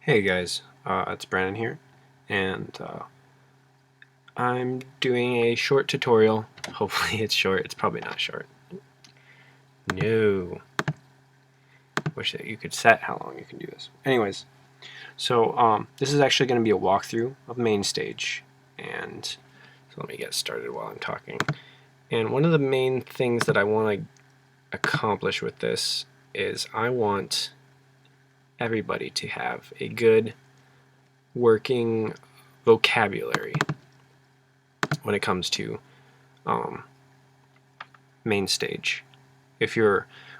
Hey guys, it's Brandon here, and I'm doing a short tutorial. Hopefully it's short. It's probably not short. No. Wish that you could set how long you can do this. Anyways, so this is actually going to be a walkthrough of Mainstage, and so let me get started while I'm talking. And one of the main things that I want to accomplish with this is I want everybody to have a good working vocabulary when it comes to Mainstage.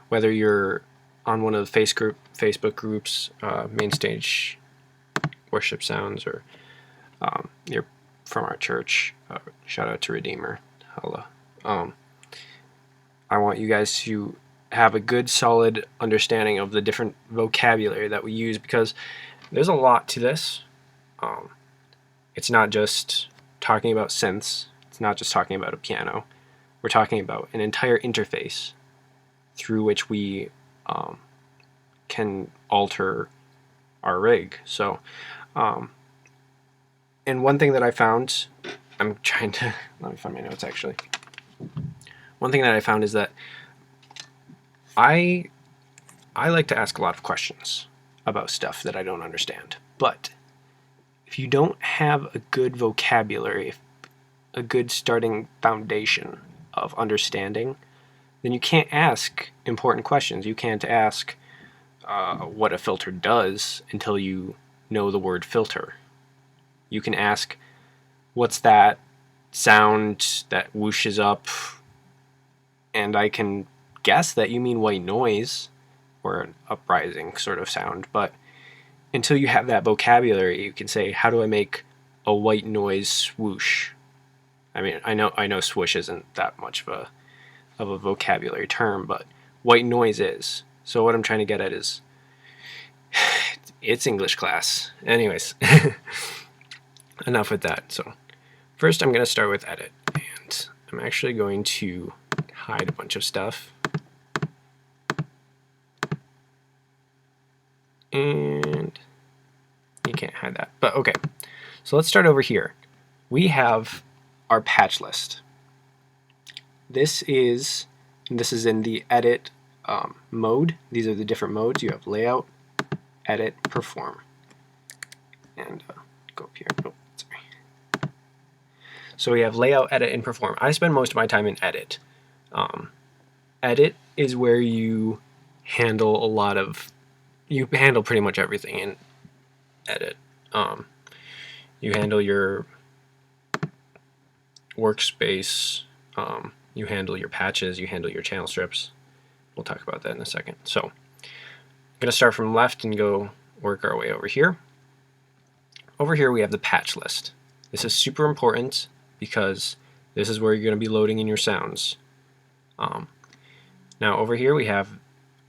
Whether you're on one of the Facebook groups, Mainstage Worship Sounds, or you're from our church, shout out to Redeemer. Hello. I want you guys to have a good, solid understanding of the different vocabulary that we use, because there's a lot to this. It's not just talking about synths. It's not just talking about a piano. We're talking about an entire interface through which we can alter our rig. So, and one thing that I found, I'm trying to, let me find my notes actually. One thing that I found is that I like to ask a lot of questions about stuff that I don't understand. But if you don't have a good vocabulary, a good starting foundation of understanding, then you can't ask important questions. You can't ask what a filter does until you know the word filter. You can ask, what's that sound that whooshes up? And I can guess that you mean white noise or an uprising sort of sound, but until you have that vocabulary, you can say, how do I make a white noise swoosh? I mean, I know swoosh isn't that much of a vocabulary term, but white noise is. So what I'm trying to get at is, it's English class. Anyways, enough with that. So first I'm going to start with edit, and I'm actually going to hide a bunch of stuff. And you can't hide that, but okay. So let's start over here. We have our patch list. This is in the edit mode. These are the different modes. You have layout, edit, perform. And go up here. Oh, sorry. So we have layout, edit, and perform. I spend most of my time in edit. Edit is where you handle you handle pretty much everything in edit. You handle your workspace, you handle your patches, you handle your channel strips. We'll talk about that in a second. So I'm going to start from left and go work our way over here. Over here we have the patch list. This is super important because this is where you're going to be loading in your sounds. Now over here we have,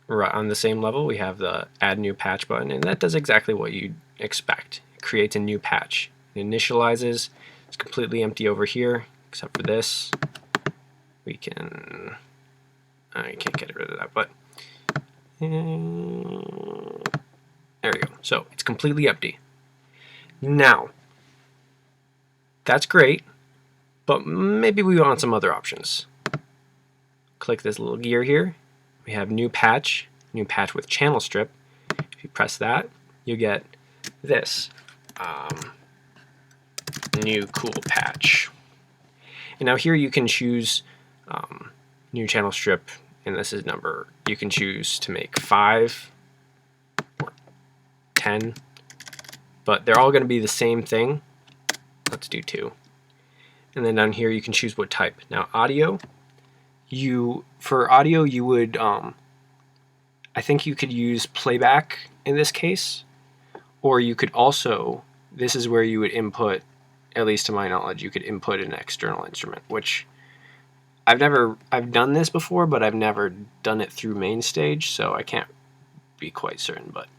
on the same level, we have the add new patch button, and that does exactly what you'd expect. It creates a new patch. It initializes. It's completely empty over here, except for this. We can, I can't get rid of that, but there we go. So it's completely empty. Now, that's great, but maybe we want some other options. Click this little gear here. We have new patch with channel strip. If you press that, you get this new cool patch. And now here you can choose new channel strip, and this is number. You can choose to make 5 or 10, but they're all going to be the same thing. Let's do 2. And then down here you can choose what type. Now audio, for audio you would I think you could use playback in this case, or you could also, this is where you would input, at least to my knowledge, you could input an external instrument, which I've done this before, but I've never done it through Mainstage, so I can't be quite certain, but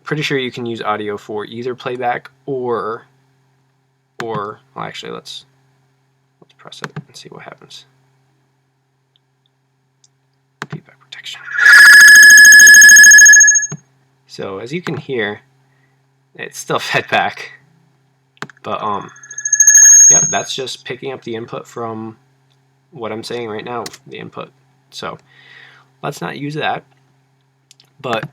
pretty sure you can use audio for either playback or well, actually let's press it and see what happens. Feedback protection. So as you can hear, It's still fed back, but yep, that's just picking up the input from what I'm saying right now, the input. So let's not use that, but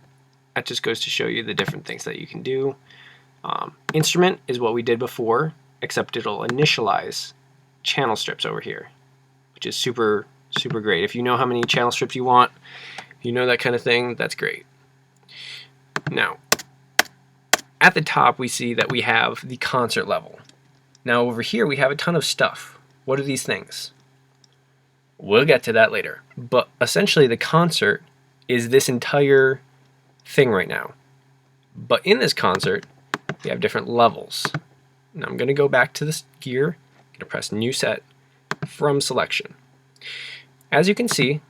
that just goes to show you the different things that you can do. Instrument is what we did before, except it'll initialize channel strips over here, which is super great. If you know how many channel strips you want, if you know that kind of thing, that's great. Now, at the top we see that we have the concert level. Now over here we have a ton of stuff. What are these things? We'll get to that later. But essentially the concert is this entire thing right now. But in this concert, we have different levels. Now I'm going to go back to this gear. I'm going to press New Set from Selection. As you can see,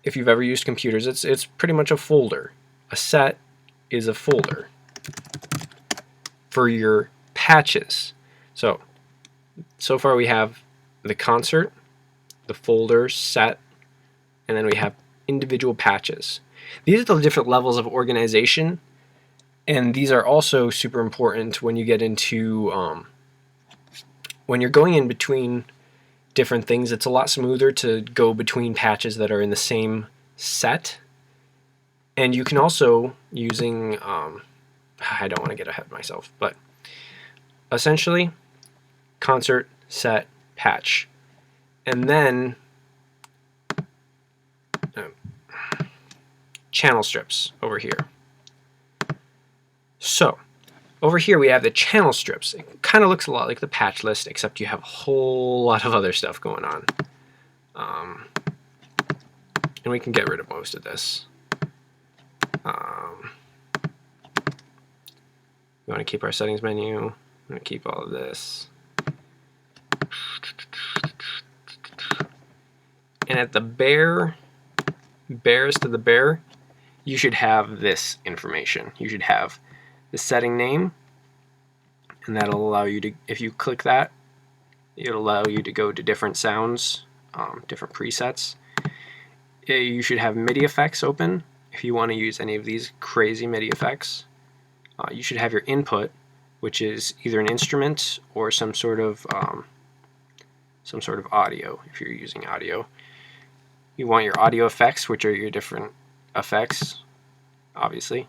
if you've ever used computers, it's pretty much a folder. A set is a folder for your patches. So far we have the concert, the folder, set, and then we have individual patches. These are the different levels of organization, and these are also super important when you get into when you're going in between different things. It's a lot smoother to go between patches that are in the same set, and you can also, using I don't want to get ahead of myself, but essentially concert, set, patch, and then channel strips over here. So over here we have the channel strips. It kind of looks a lot like the patch list, except you have a whole lot of other stuff going on. And we can get rid of most of this. We want to keep our settings menu. I'm going to keep all of this. And at the barest of the bare, you should have this information. You should have the setting name, and that'll allow you to, if you click that, it'll allow you to go to different sounds, different presets. You should have MIDI effects open if you want to use any of these crazy MIDI effects. You should have your input, which is either an instrument or some sort of audio if you're using audio. You want your audio effects, which are your different effects, obviously.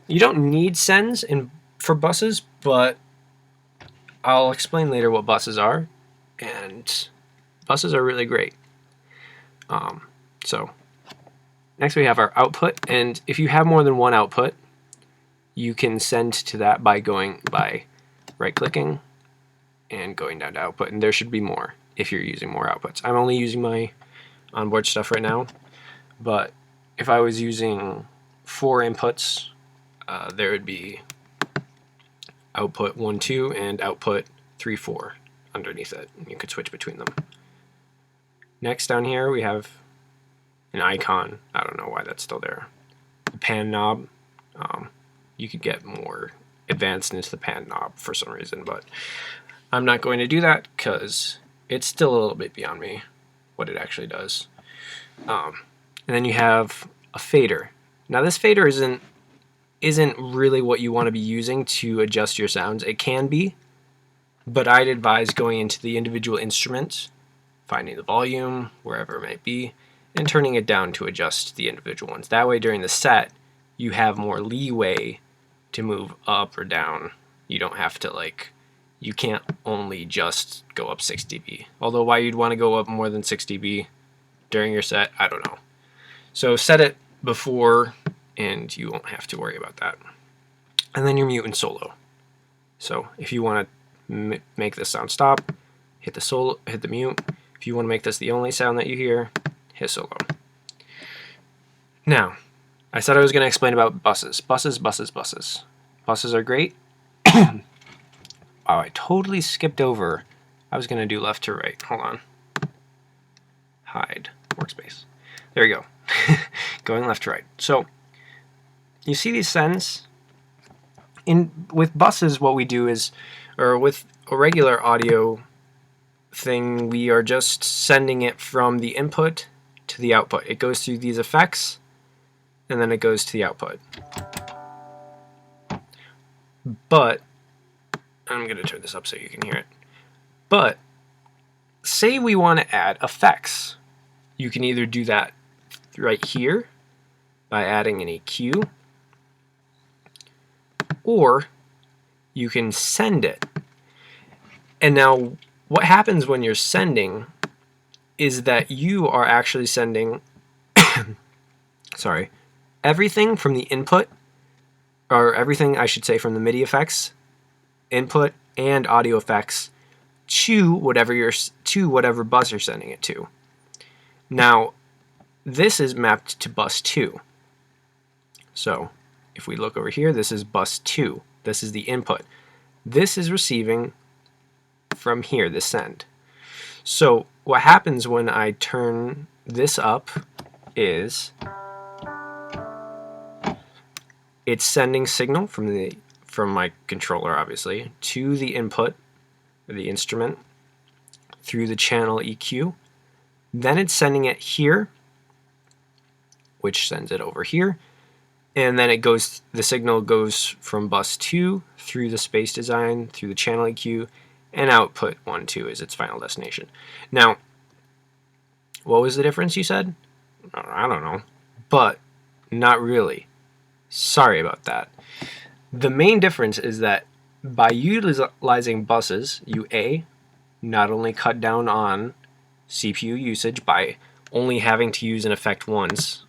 You don't need sends for buses, but I'll explain later what buses are, and buses are really great. So next we have our output, and if you have more than one output, you can send to that by right-clicking and going down to output, and there should be more if you're using more outputs. I'm only using my onboard stuff right now, but if I was using 4 inputs, there would be output 1, 2 and output 3, 4 underneath it. You could switch between them. Next down here we have an icon. I don't know why that's still there. The pan knob. You could get more advanced into the pan knob for some reason, but I'm not going to do that because it's still a little bit beyond me what it actually does. And then you have a fader. Now this fader isn't really what you want to be using to adjust your sounds. It can be, but I'd advise going into the individual instruments, finding the volume, wherever it might be, and turning it down to adjust the individual ones. That way during the set, you have more leeway to move up or down. You don't have to, you can't only just go up 6 dB. Although why you'd want to go up more than 6 dB during your set, I don't know. So set it before, and you won't have to worry about that. And then your mute and solo. So if you want to make this sound stop, hit the mute. If you want to make this the only sound that you hear, hit solo. Now, I said I was going to explain about buses. Buses are great. Wow, I totally skipped over. I was going to do left to right. Hold on. Hide workspace. There we go. Going left to right. So you see these sends? With buses, what we do is, or with a regular audio thing, we are just sending it from the input to the output. It goes through these effects, and then it goes to the output. But I'm going to turn this up so you can hear it. But say we want to add effects. You can either do that right here by adding an EQ, or you can send it. And now what happens when you're sending is that you are actually sending sorry, everything from the input, or everything I should say from the MIDI effects, input and audio effects, to whatever bus you're sending it to. Now, this is mapped to bus 2. So, if we look over here, this is bus 2. This is the input. This is receiving from here, the send. So, what happens when I turn this up is it's sending signal from my controller, obviously, to the input, or the instrument, through the channel EQ. Then it's sending it here, which sends it over here, and then the signal goes from bus 2 through the space design, through the channel EQ, and output 1, 2 is its final destination. Now, what was the difference you said? I don't know, but not really. Sorry about that. The main difference is that by utilizing buses, you not only cut down on CPU usage by only having to use an effect once,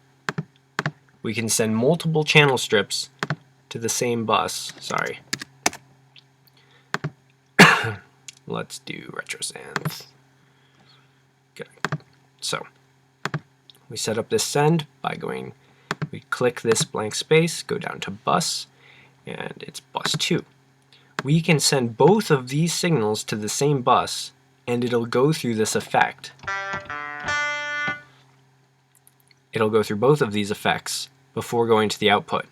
we can send multiple channel strips to the same bus. Sorry. Let's do retrosanth. Okay. So we set up this send by we click this blank space, go down to bus, and it's bus 2. We can send both of these signals to the same bus, and it'll go through this effect. It'll go through both of these effects before going to the output.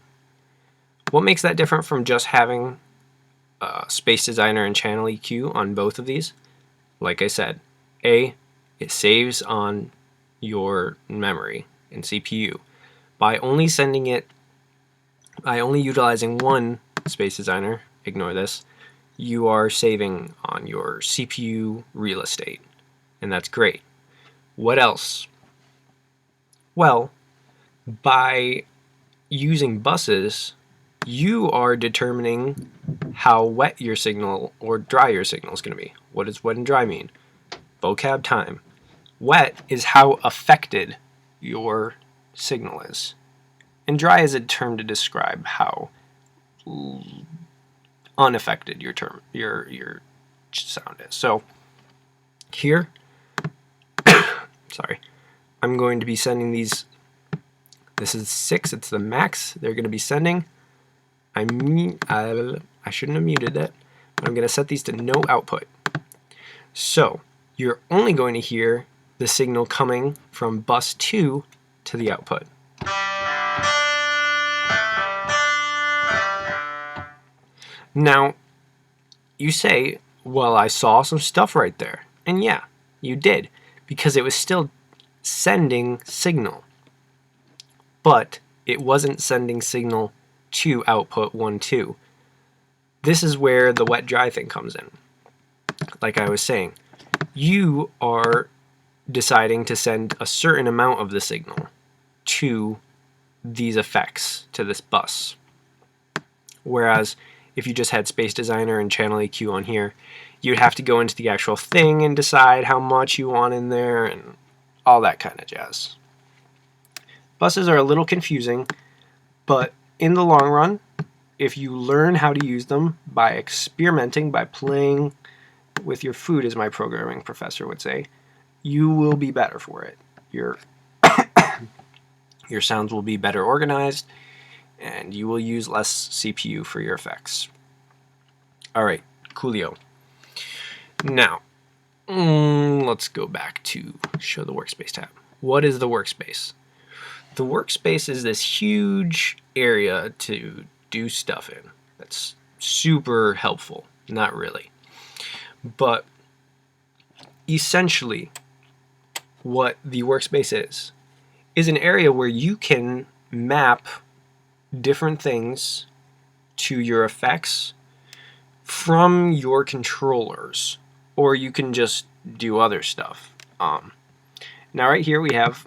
What makes that different from just having Space Designer and Channel EQ on both of these? Like I said, it saves on your memory and CPU. By only utilizing one Space Designer, ignore this, you are saving on your CPU real estate, and that's great. What else? Well, by using buses, you are determining how wet your signal or dry your signal is going to be. What does wet and dry mean? Vocab time. Wet is how affected your signal is, and dry is a term to describe how unaffected your sound is. So here, sorry, I'm going to be sending these. This is 6. It's the max they're going to be sending. I shouldn't have muted that. But I'm going to set these to no output. So you're only going to hear the signal coming from bus 2 to the output. Now, you say, well, I saw some stuff right there. And yeah, you did, because it was still sending signal. But it wasn't sending signal to output 1, 2. This is where the wet-dry thing comes in. Like I was saying, you are deciding to send a certain amount of the signal to these effects, to this bus. Whereas if you just had Space Designer and Channel EQ on here, you'd have to go into the actual thing and decide how much you want in there and all that kind of jazz. Buses are a little confusing, but in the long run, if you learn how to use them by experimenting, by playing with your food, as my programming professor would say, you will be better for it. Your sounds will be better organized, and you will use less CPU for your effects. Alright, coolio. Now, let's go back to show the workspace tab. What is the workspace? The workspace is this huge area to do stuff in. That's super helpful. Not really. But essentially, what the workspace is an area where you can map different things to your effects from your controllers, or you can just do other stuff. Now right here we have,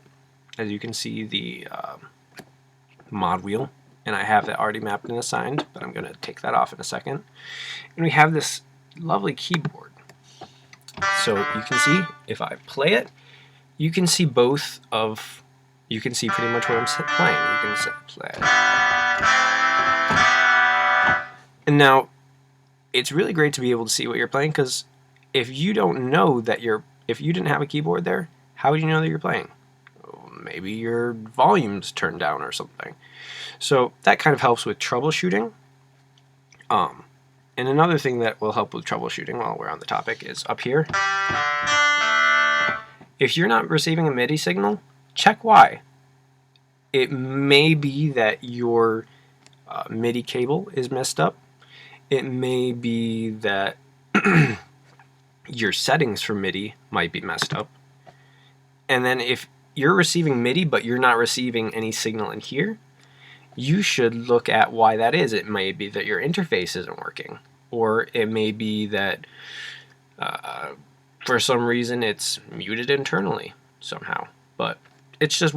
as you can see, the mod wheel, and I have that already mapped and assigned, but I'm going to take that off in a second. And we have this lovely keyboard. So you can see, if I play it, you can see both of, you can see pretty much what I'm playing. You can say play. And now, it's really great to be able to see what you're playing, because if you don't know that if you didn't have a keyboard there, how would you know that you're playing? Well, maybe your volume's turned down or something. So that kind of helps with troubleshooting. And another thing that will help with troubleshooting while we're on the topic is up here. If you're not receiving a MIDI signal, check why. It may be that your MIDI cable is messed up. It may be that your settings for MIDI might be messed up. And then if you're receiving MIDI but you're not receiving any signal in here, you should look at why that is. It may be that your interface isn't working, or it may be that for some reason it's muted internally somehow. But it's just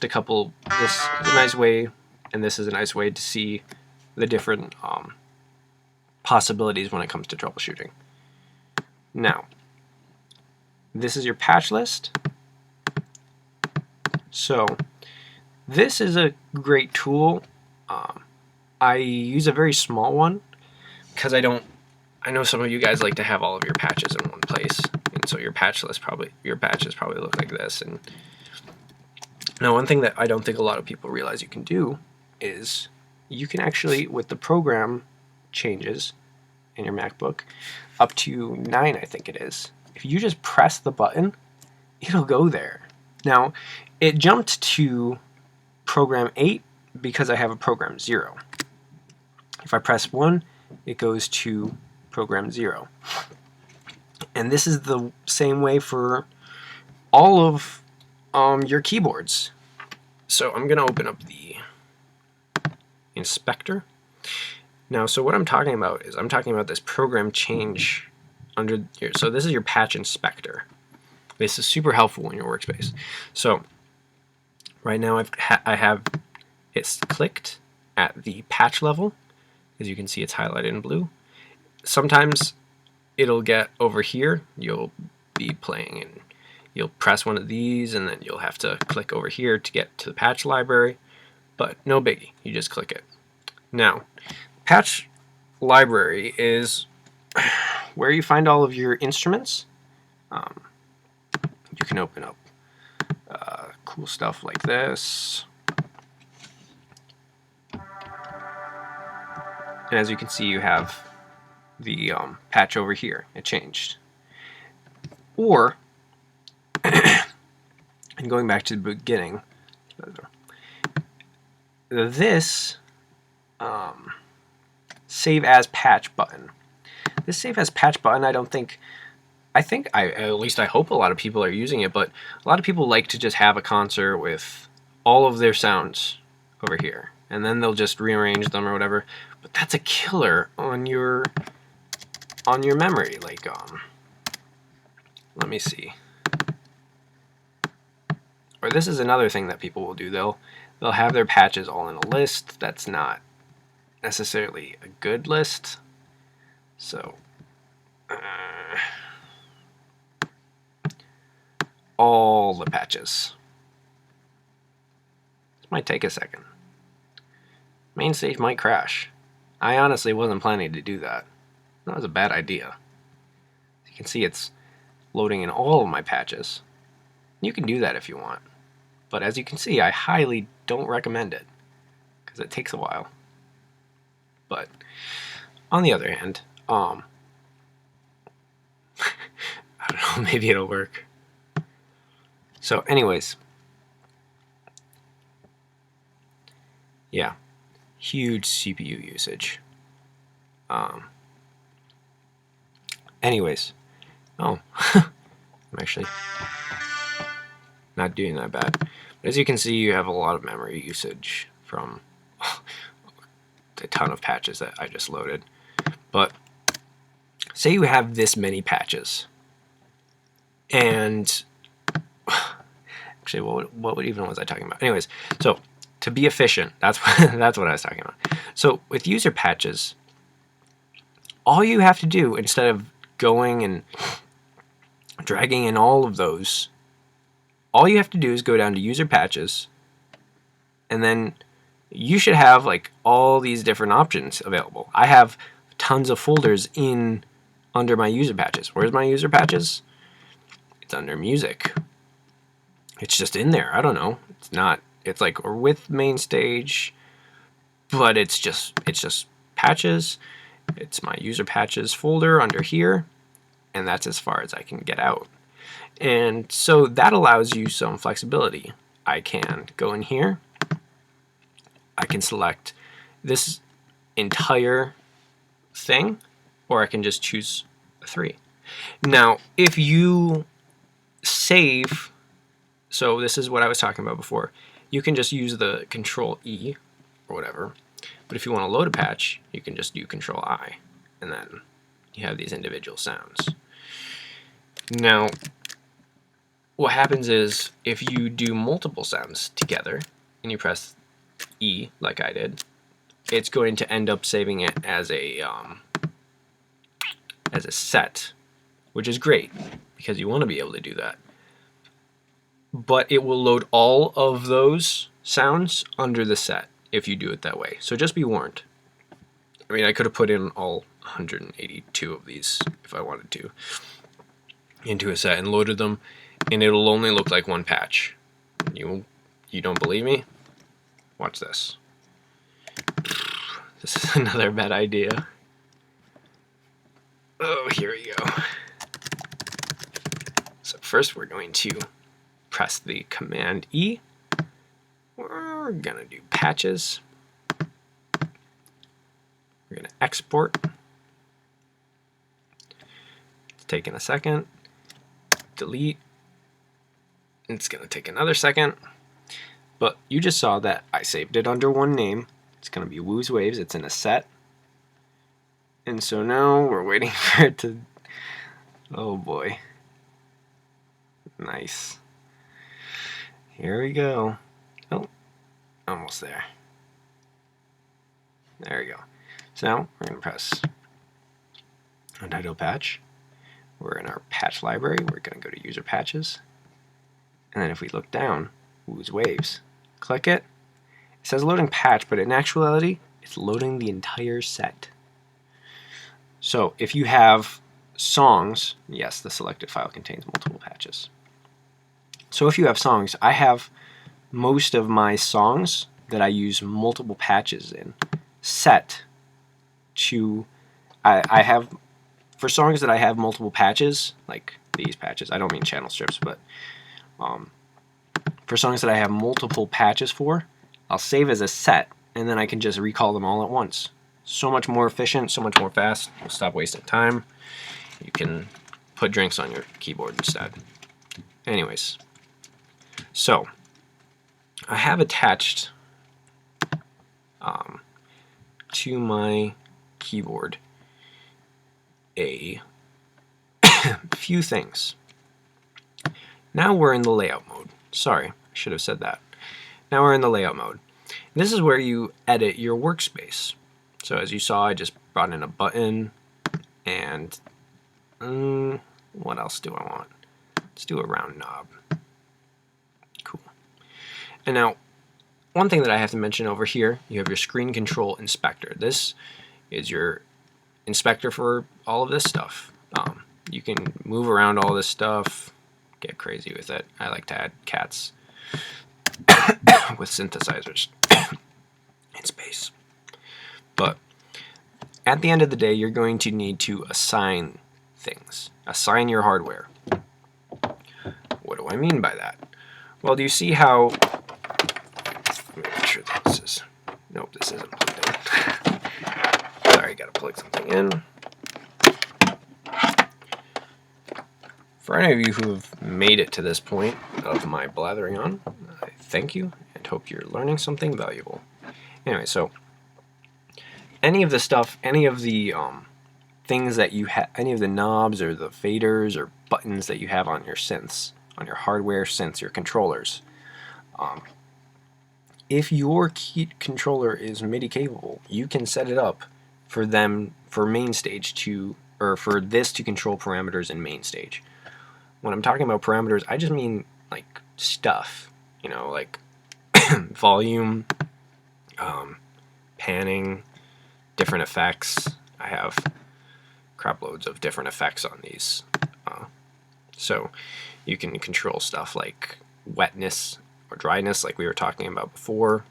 a couple. This is a nice way, and this is a nice way to see the different possibilities when it comes to troubleshooting. Now, this is your patch list. So this is a great tool. I use a very small one because I know some of you guys like to have all of your patches in one place, and so your patches probably look like this. And now, one thing that I don't think a lot of people realize you can do is you can actually, with the program changes in your MacBook, up to 9, I think it is, if you just press the button, it'll go there. Now, it jumped to program 8 because I have a program 0. If I press 1, it goes to program 0. And this is the same way for all of your keyboards. So I'm going to open up the inspector. Now, so what I'm talking about is I'm talking about this program change under here. So this is your patch inspector. This is super helpful in your workspace. So right now I have it's clicked at the patch level. As you can see, it's highlighted in blue. Sometimes it'll get over here. You'll be playing and you'll press one of these, and then you'll have to click over here to get to the patch library. But no biggie, you just click it. Now, patch library is where you find all of your instruments. You can open up cool stuff like this. And as you can see, you have the patch over here. It changed. Or, and going back to the beginning, this save as patch button. This save as patch button, at least I hope a lot of people are using it, but a lot of people like to just have a concert with all of their sounds over here, and then they'll just rearrange them or whatever. But that's a killer on your memory. Like, let me see. Or this is another thing that people will do. They'll have their patches all in a list. That's not necessarily a good list. So all the patches. This might take a second. Mainstage might crash. I honestly wasn't planning to do that. That was a bad idea. You can see it's loading in all of my patches. You can do that if you want. But as you can see, I highly don't recommend it, because it takes a while. But on the other hand, I don't know, maybe it'll work. So anyways, yeah, huge CPU usage. Anyways, I'm actually not doing that bad. But as you can see, you have a lot of memory usage from a ton of patches that I just loaded. But say you have this many patches, and actually, what even was I talking about? Anyways, so to be efficient, that's that's what I was talking about. So with user patches, all you have to do, instead of going and dragging in all of those, all you have to do is go down to user patches, and then you should have like all these different options available. I have tons of folders in under my user patches. Where's my user patches? It's under music. It's just in there. I don't know. It's not. It's like, or with Mainstage, but it's just patches. It's my user patches folder under here, and that's as far as I can get out. And so that allows you some flexibility. I can go in here. I can select this entire thing, or I can just choose a 3. Now, if you save, so this is what I was talking about before, you can just use the Control E or whatever, but if you want to load a patch, you can just do Control I, and then you have these individual sounds. Now, what happens is if you do multiple sounds together and you press E like I did, it's going to end up saving it as a set, which is great because you want to be able to do that. But it will load all of those sounds under the set if you do it that way. So just be warned. I mean, I could have put in all 182 of these if I wanted to into a set and loaded them, and it'll only look like one patch. You don't believe me? Watch this. This is another bad idea. Oh, here we go. So first we're going to press the Command E. We're gonna do patches. We're gonna export. It's taking a second. Delete. It's gonna take another second. But you just saw that I saved it under one name. It's gonna be Woo's Waves. It's in a set. And so now we're waiting for it to, oh boy. Nice. Here we go. Oh, almost there. There we go. So now we're going to press Untitled Patch. We're in our patch library. We're going to go to User Patches. And then if we look down, Woo's Waves, click it. It says loading patch, but in actuality, it's loading the entire set. So if you have songs, yes, the selected file contains multiple patches. So if you have songs, I have most of my songs that I use multiple patches in set to, I have, for songs that I have multiple patches, like these patches, I don't mean channel strips, but for songs that I have multiple patches for, I'll save as a set, and then I can just recall them all at once. So much more efficient, so much more fast. You'll stop wasting time. You can put drinks on your keyboard instead. Anyways, so I have attached to my keyboard a few things. Now we're in the layout mode. Sorry, I should have said that. Now we're in the layout mode. This is where you edit your workspace. So as you saw, I just brought in a button, and what else do I want? Let's do a round knob. Cool. And now, one thing that I have to mention over here, you have your screen control inspector. This is your inspector for all of this stuff. You can move around all this stuff, get crazy with it. I like to add cats with synthesizers in space. But at the end of the day, you're going to need to assign things. Assign your hardware. What do I mean by that? Well, do you see how... Let me make sure that this is... Nope, this isn't plugged in. Sorry, gotta plug something in. For any of you who have made it to this point of my blathering on, I thank you and hope you're learning something valuable. Anyway, so any of the stuff, any of the things that you have, any of the knobs or the faders or buttons that you have on your synths, on your hardware synths, your controllers. If your key controller is MIDI capable, you can set it up for them, for Mainstage to, or for this to control parameters in Mainstage. When I'm talking about parameters, I just mean like stuff, you know, like volume, panning, different effects. I have crap loads of different effects on these. So you can control stuff like wetness or dryness, like we were talking about before.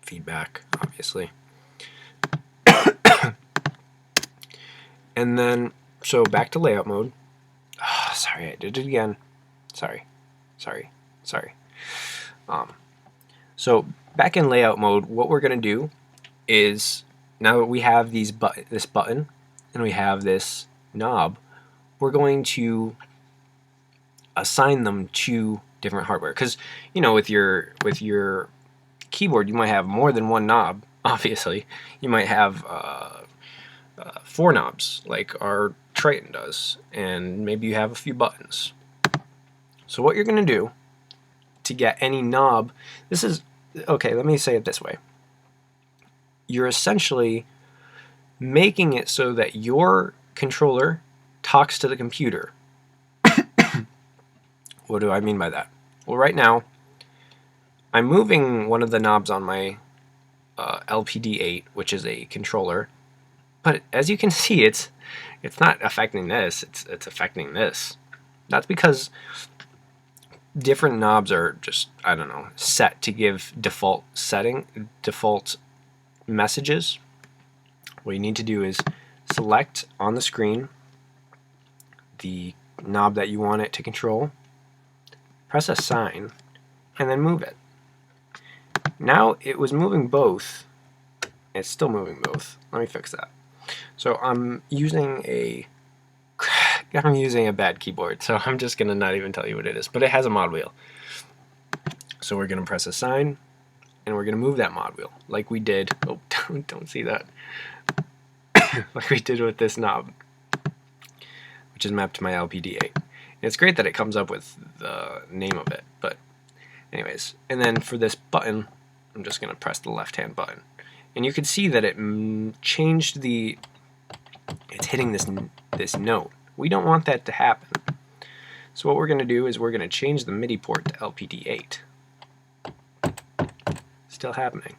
Feedback, obviously. And then, so back to layout mode. Oh, sorry, I did it again. Sorry. So back in layout mode, what we're going to do is, now that we have this button and we have this knob, we're going to assign them to different hardware. Because, you know, with your keyboard, you might have more than one knob. Obviously, you might have 4 knobs, like our Triton does, and maybe you have a few buttons. So what you're going to do to get any knob, this is, okay, let me say it this way. You're essentially making it so that your controller talks to the computer. What do I mean by that? Well, right now, I'm moving one of the knobs on my LPD8, which is a controller, but as you can see, it's not affecting this, it's affecting this. That's because different knobs are just, I don't know, set to give default messages. What you need to do is select on the screen the knob that you want it to control, press assign, and then move it. Now it was moving both. It's still moving both. Let me fix that. So I'm using a bad keyboard, so I'm just gonna not even tell you what it is, but it has a mod wheel. So we're gonna press assign, and we're gonna move that mod wheel like we did. Oh, don't see that. Like we did with this knob, which is mapped to my LPD8. And it's great that it comes up with the name of it, but anyways. And then for this button, I'm just gonna press the left-hand button, and you can see that it changed the. It's hitting this note. We don't want that to happen. So what we're going to do is we're going to change the MIDI port to LPD8. Still happening.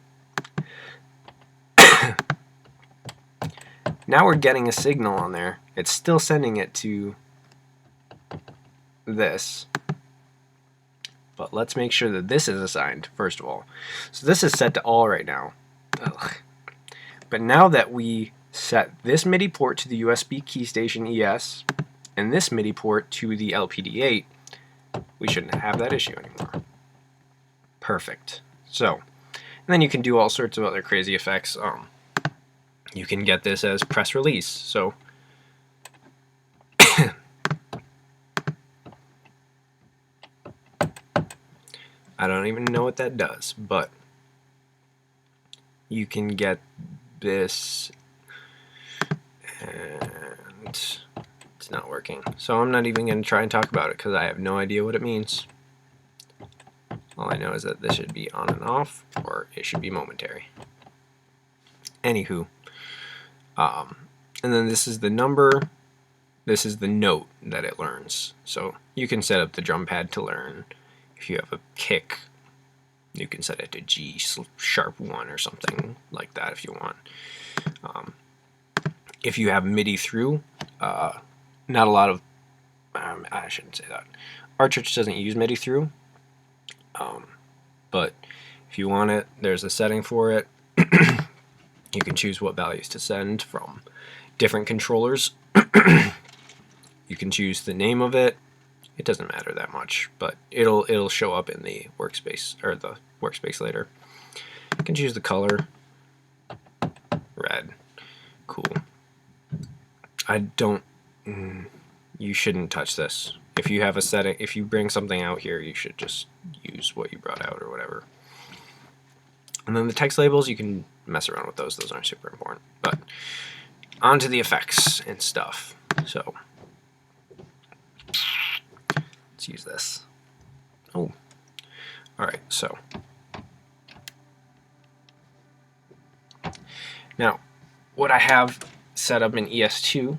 Now we're getting a signal on there. It's still sending it to this. But let's make sure that this is assigned, first of all. So this is set to all right now. Ugh. But now that we set this MIDI port to the USB key station ES and this MIDI port to the LPD8, we shouldn't have that issue anymore. Perfect. So, and then you can do all sorts of other crazy effects. You can get this as press release. So I don't even know what that does, but you can get this, and it's not working. So I'm not even going to try and talk about it because I have no idea what it means. All I know is that this should be on and off, or it should be momentary. Anywho, and then this is the number, this is the note that it learns. So you can set up the drum pad to learn. If you have a kick, you can set it to G sharp 1 or something like that if you want. If you have MIDI through, not a lot of, I shouldn't say that. Our church doesn't use MIDI through, but if you want it, there's a setting for it. You can choose what values to send from different controllers. You can choose the name of it. It doesn't matter that much, but it'll show up in the workspace, or the workspace later. You can choose the color. Red. Cool. I don't. You shouldn't touch this. If you have a setting, if you bring something out here, you should just use what you brought out or whatever. And then the text labels, you can mess around with those. Those aren't super important. But on to the effects and stuff. So let's use this. Oh, all right. So now what I have set up in ES2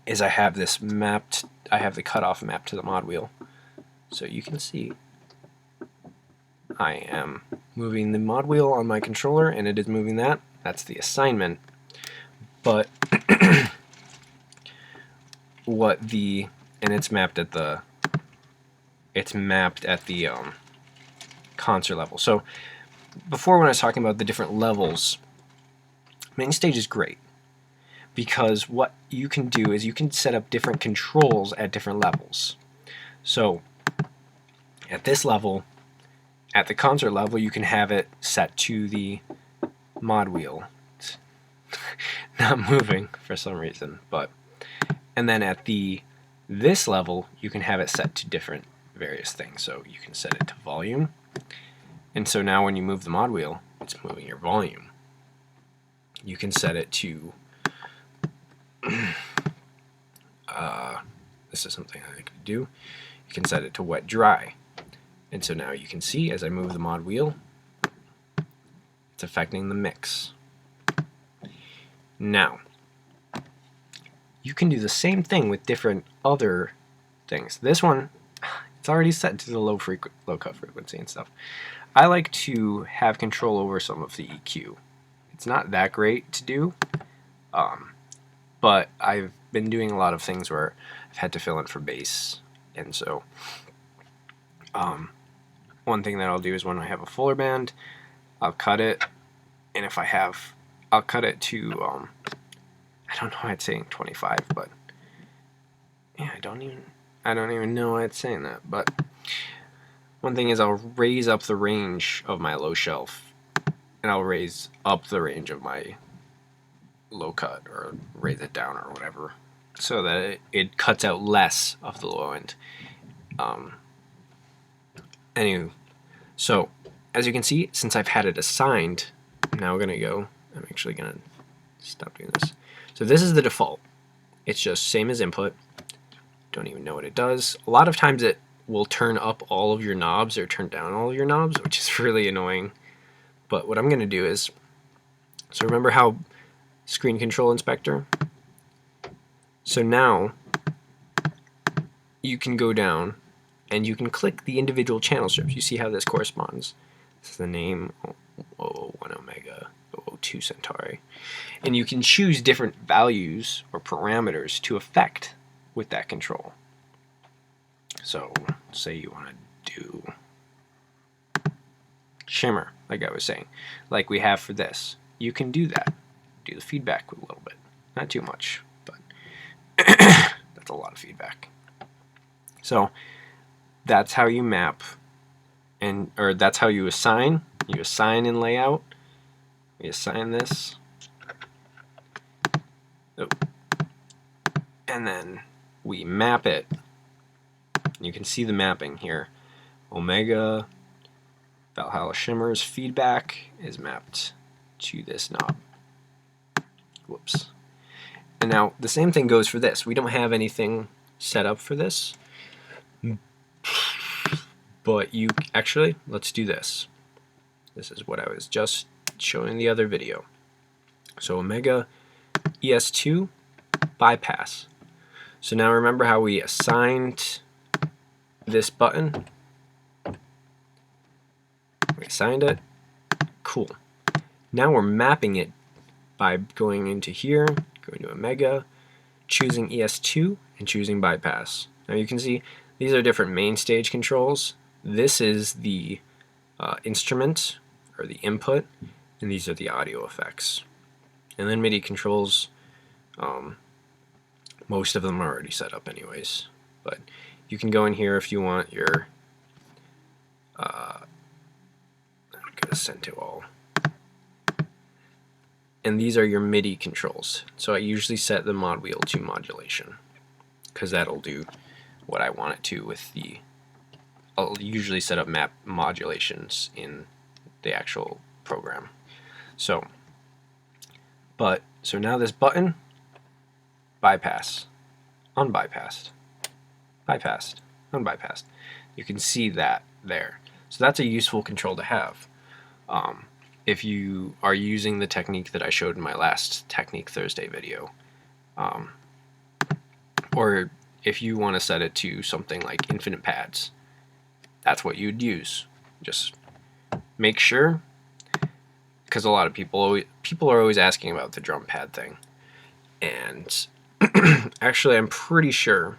is I have this mapped. I have the cutoff mapped to the mod wheel, so you can see I am moving the mod wheel on my controller, and it is moving that. That's the assignment. But and it's mapped at the concert level. So before, when I was talking about the different levels, Mainstage is great because what you can do is you can set up different controls at different levels. So at this level, at the concert level, you can have it set to the mod wheel. It's not moving for some reason, and then at this level, you can have it set to different various things. So you can set it to volume, and so now when you move the mod wheel, it's moving your volume. You can set it to this is something I could do. You can set it to wet dry. And so now you can see as I move the mod wheel, it's affecting the mix. Now, you can do the same thing with different other things. This one, it's already set to the low cut frequency and stuff. I like to have control over some of the EQ. It's not that great to do, but I've been doing a lot of things where I've had to fill in for bass, and so one thing that I'll do is when I have a fuller band, I'll cut it, and if I'll cut it to I don't know why it's saying 25, but yeah, I don't even know why it's saying that. But one thing is I'll raise up the range of my low shelf, and I'll raise up the range of my low cut, or raise it down, or whatever, so that it cuts out less of the low end. Anywho, so as you can see, since I've had it assigned, now we're gonna I'm actually gonna stop doing this. So this is the default. It's just same as input. Don't even know what it does. A lot of times it will turn up all of your knobs or turn down all of your knobs, which is really annoying. But what I'm gonna do is, so remember how screen control inspector? So now you can go down and you can click the individual channel strips. You see how this corresponds. This is the name 001 Omega, 002 Centauri. And you can choose different values or parameters to affect with that control. So say you want to do shimmer, like I was saying, like we have for this. You can do that. Do the feedback with a little bit. Not too much, but that's a lot of feedback. So that's how you map, or that's how you assign. You assign in layout. We assign this. Oh. And then we map it. You can see the mapping here. Omega Valhalla Shimmer's feedback is mapped to this knob. Whoops. And now the same thing goes for this. We don't have anything set up for this, but you actually, let's do this. This is what I was just showing in the other video. So Omega ES2 bypass. So now remember how we assigned this button? We assigned it. Cool. Now we're mapping it by going into here, going to Omega, choosing ES2, and choosing bypass. Now you can see these are different Mainstage controls. This is the instrument, or the input, and these are the audio effects. And then MIDI controls, most of them are already set up anyways, but you can go in here if you want your I'm gonna send to all, and these are your MIDI controls. So I usually set the mod wheel to modulation, because that'll do what I want it to with the, I'll usually set up map modulations in the actual program. So now this button, bypass, unbypassed, bypassed, unbypassed. You can see that there. So that's a useful control to have. If you are using the technique that I showed in my last Technique Thursday video, or if you want to set it to something like infinite pads, that's what you'd use. Just make sure, because a lot of people are always asking about the drum pad thing, and actually I'm pretty sure,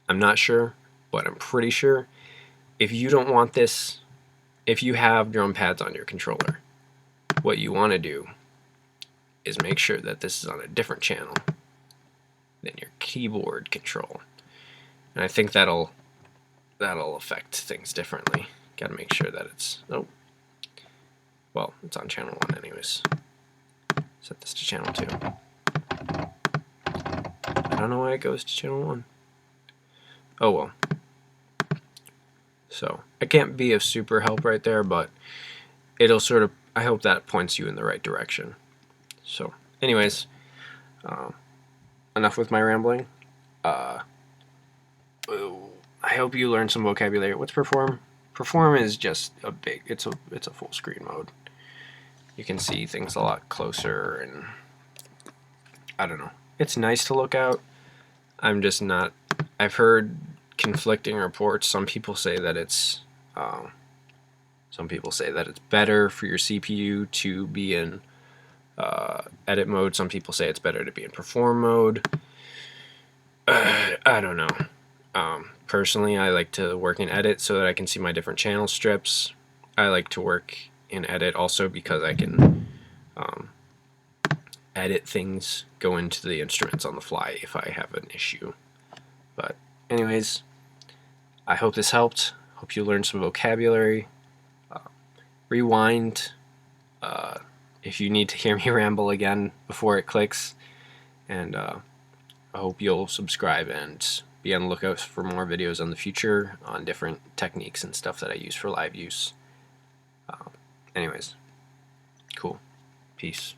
I'm not sure, but I'm pretty sure if you don't want this, if you have drum pads on your controller, what you want to do is make sure that this is on a different channel than your keyboard control. And I think that'll affect things differently. Got to make sure that it's, oh, well, it's on channel 1 anyways. Set this to channel 2. I don't know why it goes to channel 1. Oh well. So I can't be of super help right there, but it'll sort of, I hope that points you in the right direction. So anyways, enough with my rambling. I hope you learned some vocabulary. What's perform? Perform is just a big, it's a full screen mode. You can see things a lot closer, and I don't know. It's nice to look out. I'm just not, I've heard conflicting reports. Some people say that it's better for your CPU to be in edit mode. Some people say it's better to be in perform mode. I don't know. Personally, I like to work in edit so that I can see my different channel strips. I like to work in edit also because I can edit things, go into the instruments on the fly if I have an issue. But anyways, I hope this helped. Hope you learned some vocabulary. Rewind if you need to hear me ramble again before it clicks. And I hope you'll subscribe and be on the lookout for more videos in the future on different techniques and stuff that I use for live use. Anyways, cool. Peace.